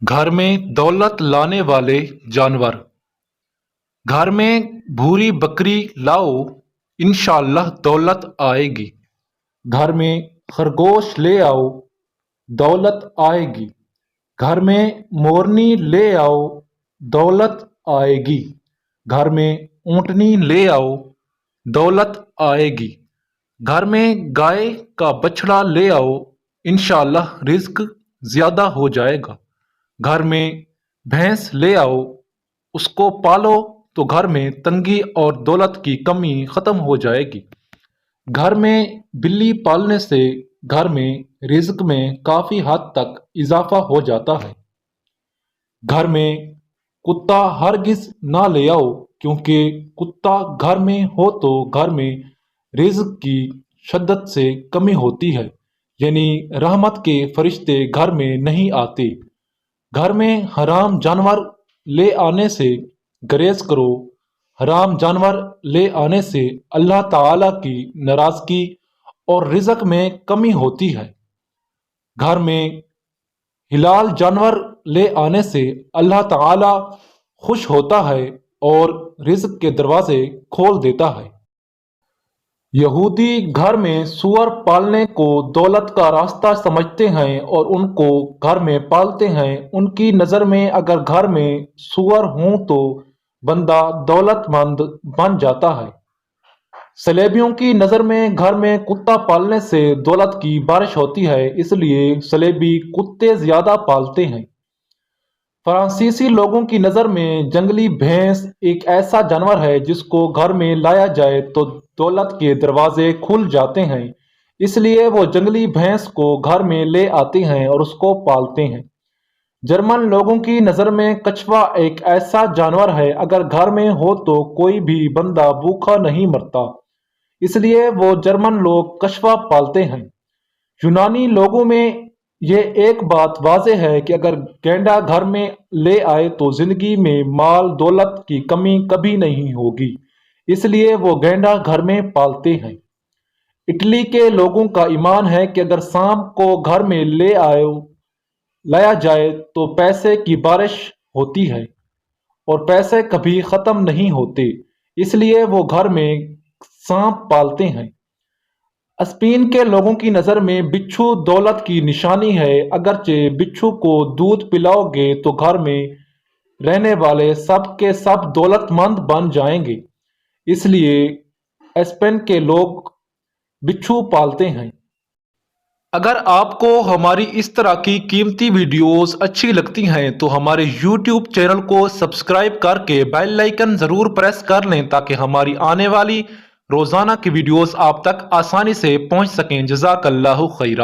घर में दौलत लाने वाले जानवर। घर में भूरी बकरी लाओ, इंशाअल्लाह दौलत आएगी। घर में खरगोश ले आओ, दौलत आएगी। घर में मोरनी ले आओ, दौलत आएगी। घर में ऊँटनी ले आओ, दौलत आएगी। घर में गाय का बछड़ा ले आओ, इंशाअल्लाह रिज्क ज्यादा हो जाएगा। घर में भैंस ले आओ, उसको पालो तो घर में तंगी और दौलत की कमी खत्म हो जाएगी। घर में बिल्ली पालने से घर में रिज्क में काफी हद तक इजाफा हो जाता है। घर में कुत्ता हरगिज ना ले आओ, क्योंकि कुत्ता घर में हो तो घर में रिज्क की शिद्दत से कमी होती है, यानी रहमत के फरिश्ते घर में नहीं आते। घर में हराम जानवर ले आने से गुरेज करो। हराम जानवर ले आने से अल्लाह ताला की नाराजगी और रिज़्क में कमी होती है। घर में हिलाल जानवर ले आने से अल्लाह ताला खुश होता है और रिज़्क के दरवाजे खोल देता है। यहूदी घर में सूअर पालने को दौलत का रास्ता समझते हैं और उनको घर में पालते हैं। उनकी नज़र में अगर घर में सूअर हों तो बंदा दौलतमंद बन जाता है। सलेबियों की नज़र में घर में कुत्ता पालने से दौलत की बारिश होती है, इसलिए सलेबी कुत्ते ज़्यादा पालते हैं। फ्रांसीसी लोगों की नज़र में जंगली भैंस एक ऐसा जानवर है जिसको घर में लाया जाए तो दौलत के दरवाजे खुल जाते हैं, इसलिए वो जंगली भैंस को घर में ले आते हैं और उसको पालते हैं। जर्मन लोगों की नज़र में कछुआ एक ऐसा जानवर है, अगर घर में हो तो कोई भी बंदा भूखा नहीं मरता, इसलिए वो जर्मन लोग कछुआ पालते हैं। यूनानी लोगों में ये एक बात वाज़े है कि अगर गैंडा घर में ले आए तो जिंदगी में माल दौलत की कमी कभी नहीं होगी, इसलिए वो गैंडा घर में पालते हैं। इटली के लोगों का ईमान है कि अगर सांप को घर में लाया जाए तो पैसे की बारिश होती है और पैसे कभी ख़त्म नहीं होते, इसलिए वो घर में सांप पालते हैं। स्पेन के लोगों की नज़र में बिच्छू दौलत की निशानी है, अगरचे बिच्छू को दूध पिलाओगे तो घर में रहने वाले सब के सब दौलतमंद बन जाएंगे, इसलिए स्पेन के लोग बिच्छू पालते हैं। अगर आपको हमारी इस तरह की कीमती वीडियोस अच्छी लगती हैं तो हमारे YouTube चैनल को सब्सक्राइब करके बेल आइकन ज़रूर प्रेस कर लें, ताकि हमारी आने वाली रोज़ाना की वीडियोस आप तक आसानी से पहुंच सकें। जज़ाकल्लाहु खैरा।